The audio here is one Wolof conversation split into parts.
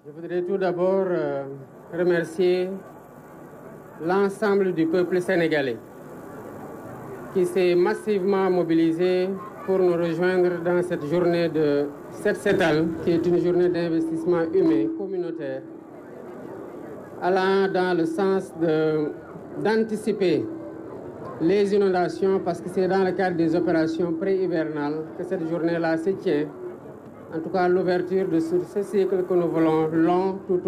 Je voudrais tout d'abord remercier l'ensemble du peuple sénégalais qui s'est massivement mobilisé pour nous rejoindre dans cette journée de Set Setal, qui est une journée d'investissement humain communautaire, allant dans le sens d'anticiper les inondations, parce que c'est dans le cadre des opérations pré-hivernales que cette journée-là se tient. En tout cas, l'ouverture de ce cycle que nous voulons long, tout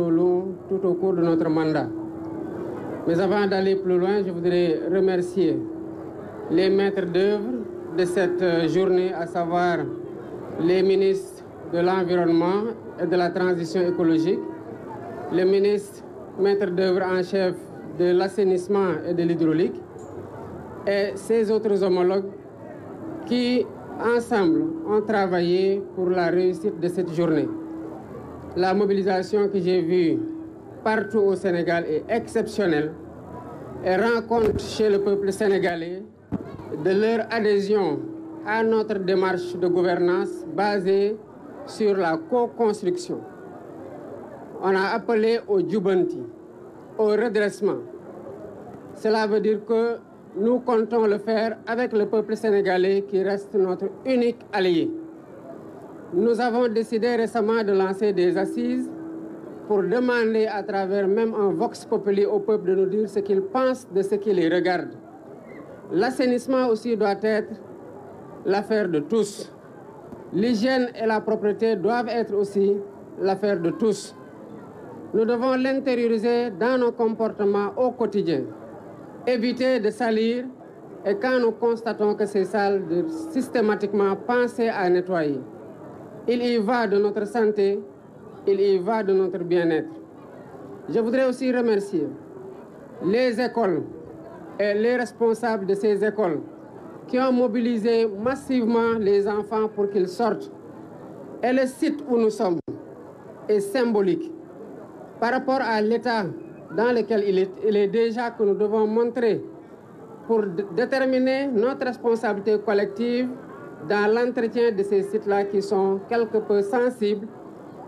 au cours de notre mandat. Mais avant d'aller plus loin, je voudrais remercier les maîtres d'œuvre de cette journée, à savoir les ministres de l'Environnement et de la Transition écologique, le ministre maître d'œuvre en chef de l'assainissement et de l'hydraulique, et ses autres homologues qui, ensemble, ont travaillé pour la réussite de cette journée. La mobilisation que j'ai vue partout au Sénégal est exceptionnelle et rend compte chez le peuple sénégalais de leur adhésion à notre démarche de gouvernance basée sur la co-construction. On a appelé au Djubanti, au redressement. Cela veut dire que nous comptons le faire avec le peuple sénégalais qui reste notre unique allié. Nous avons décidé récemment de lancer des assises pour demander à travers même un vox populi au peuple de nous dire ce qu'il pense de ce qui les regarde. L'assainissement aussi doit être l'affaire de tous. L'hygiène et la propreté doivent être aussi l'affaire de tous. Nous devons l'intérioriser dans nos comportements au quotidien. Éviter de salir et quand nous constatons que c'est sale, de systématiquement penser à nettoyer. Il y va de notre santé, il y va de notre bien-être. Je voudrais aussi remercier les écoles et les responsables de ces écoles qui ont mobilisé massivement les enfants pour qu'ils sortent. Et le site où nous sommes est symbolique par rapport à l'état dans lequel il est déjà, que nous devons montrer pour déterminer notre responsabilité collective dans l'entretien de ces sites-là qui sont quelque peu sensibles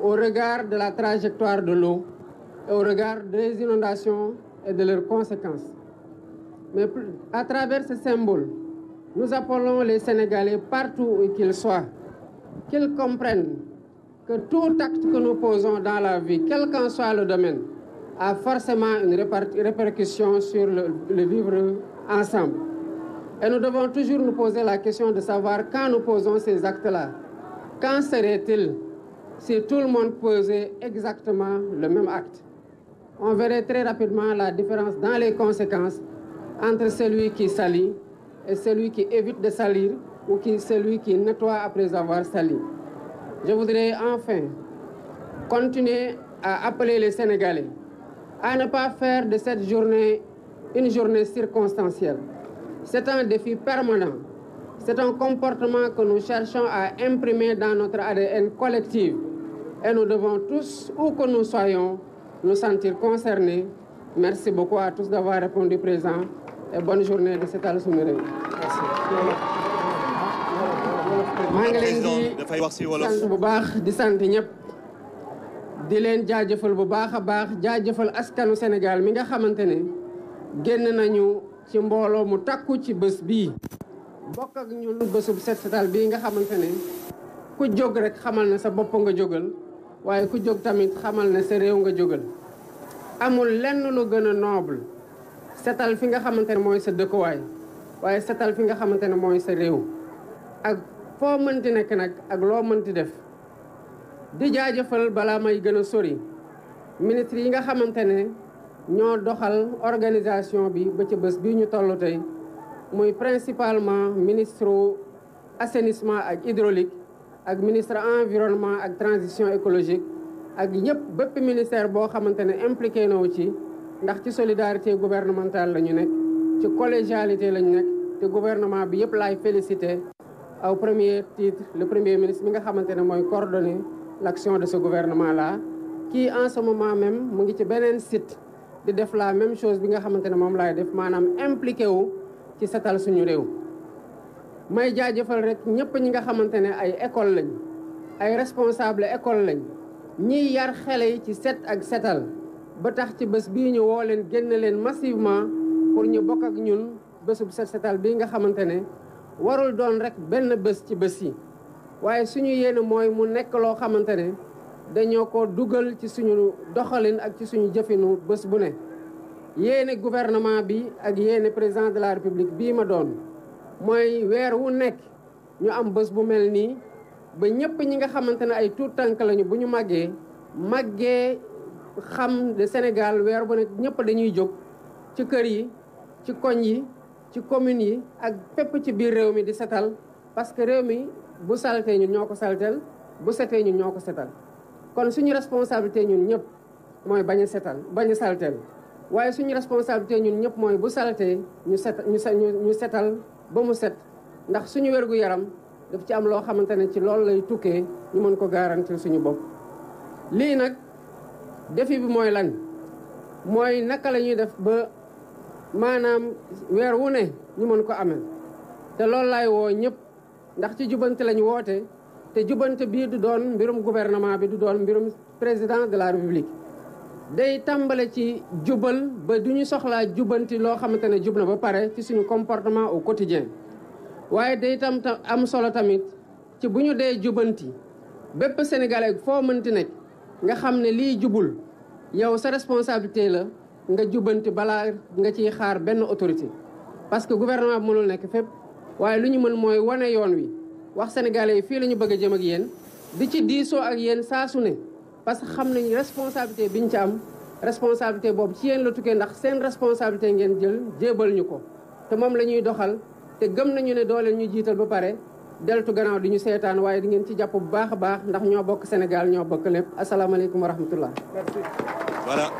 au regard de la trajectoire de l'eau et au regard des inondations et de leurs conséquences. Mais à travers ce symbole, nous appelons les Sénégalais partout où qu'ils soient, qu'ils comprennent que tout acte que nous posons dans la vie, quel qu'en soit le domaine, a forcément une répercussion sur le vivre ensemble. Et nous devons toujours nous poser la question de savoir quand nous posons ces actes-là, quand serait-il si tout le monde posait exactement le même acte? On verrait très rapidement la différence dans les conséquences entre celui qui salit et celui qui évite de salir ou celui qui nettoie après avoir sali. Je voudrais enfin continuer à appeler les Sénégalais à ne pas faire de cette journée une journée circonstancielle. C'est un défi permanent. C'est un comportement que nous cherchons à imprimer dans notre ADN collectif. Et nous devons tous, où que nous soyons, nous sentir concernés. Merci beaucoup à tous d'avoir répondu présent. Et bonne journée de Setal Sunu Réew. maa ngi leen di sant bu baax di sant ñëpp di leen jaajëfal bu baax a baax jaajëfal askanu Sénégal mi nga xamante ne génn nañu ci mbooloo mu takku ci bés bii bokk ak ñun bésub Set Setal bii nga xamante ne ku jóg rek xamal ne sa bopp nga jógal waaye ku jóg tamit xamal ne sa réew nga jógal. amul lenn lu gën a noble setal fi nga xamante ne mooy sa dëkkuwaay waaye setal fi nga xamante ne mooy sa réew ak foo mënti nekk nag ak loo mënti def. di jaajëfal balaa may gën a sori ministre yi nga xamante ne ñoo doxal organisation bi ba ci bés bii ñu toll tey muy principalement ministre assainissement ak hydraulique ak ministre environnement ak transition écologique ak ñëpp bépp ministère boo xamante ne impliqué na wu ci ndax ci solidarité gouvernementale la ñu nekk ci collégialité la ñu nekk te gouvernement bi yëpp laay félicité au premier titre le premier ministre mi nga xamante ne mooy coordonner l'action de ce gouvernement-là qui en ce moment même mu ngi ci beneen site di def la même chose bi nga xamante ne moom laay def maanaam impliqué wu ci setal suñu réew. may jaajëfal rek ñëpp ñi nga xamante ne ay école lañ ay responsable école lañ ñiy yar xale yi ci set ak setal ba tax ci bés bii ñu woo leen génn leen massivement pour ñu bokk ak ñun bésub set setal bii nga xamante ne warul doon rek benn bés ci bés yi waaye suñu yéene mooy mu nekk loo xamante ne dañoo ko dugal ci suñu doxalin ak ci suñu jëfinu bés bu ne. yéene gouvernement bi ak yéene président de la république bii ma doon mooy weer wu nekk ñu am bés bu mel nii ba ñëpp ñi nga xamante ne ay tuut tànk lañu bu ñu màggee xam de Sénégal weer bu nekk ñëpp dañuy jóg ci kër yi ci koñ yi ci communes yi ak fépp ci biir réew mi di setal parce que réew mi bu saltee ñun ñoo ko saltel bu setee ñun ñoo ko setal kon suñu responsabilité ñun ñëpp mooy bañ a saltel waaye suñu responsabilité ñun ñëpp mooy bu saltee ñu setal ba mu set ndax suñu wérgu yaram daf ci am loo xamante ne ci loolu lay tukkee ñu mën ko garantir suñu bopp. lii nag défi bi mooy lan mooy naka la ñuy def ba maanaam weer wu ne ñu mën ko amee te loolu laay woo ñëpp ndax ci jubante lañu woote te jubante bii du doon mbirum gouvernement bi du doon mbirum président de la république. day tàmbale ci jubal ba du ñu soxlaa jubanti loo xamante ne jub na ba pare ci suñu comportement au quotidien waaye day tam am solo tamit ci bu ñu dee jubanti bépp sénégalais foo mënti nekk nga xam ne lii jubul yow sa responsabilité la nga jubanti balaa nga ciy xaar benn autorité. parce que gouvernement bi mënul nekk fépp waaye lu ñu mën mooy wane yoon wi wax sénégalais yi fii la ñu bëgg a jëm ak yéen di ci diisoo ak yéen saa su ne. parce que xam nañu responsabilité biñ ci am responsabilité boobu ci yéen la tukkee ndax seen responsabilité ngeen jël jébal ñu ko te moom la ñuy doxal te gëm nañu ne dooleen ñu jiital ba pare deltu gannaaw di ñu seetaan waaye di ngeen ci jàpp bu baax a baax ndax ñoo bokk Sénégal ñoo bokk lépp asalaamaaleykum wa rahmatullah. Voilà.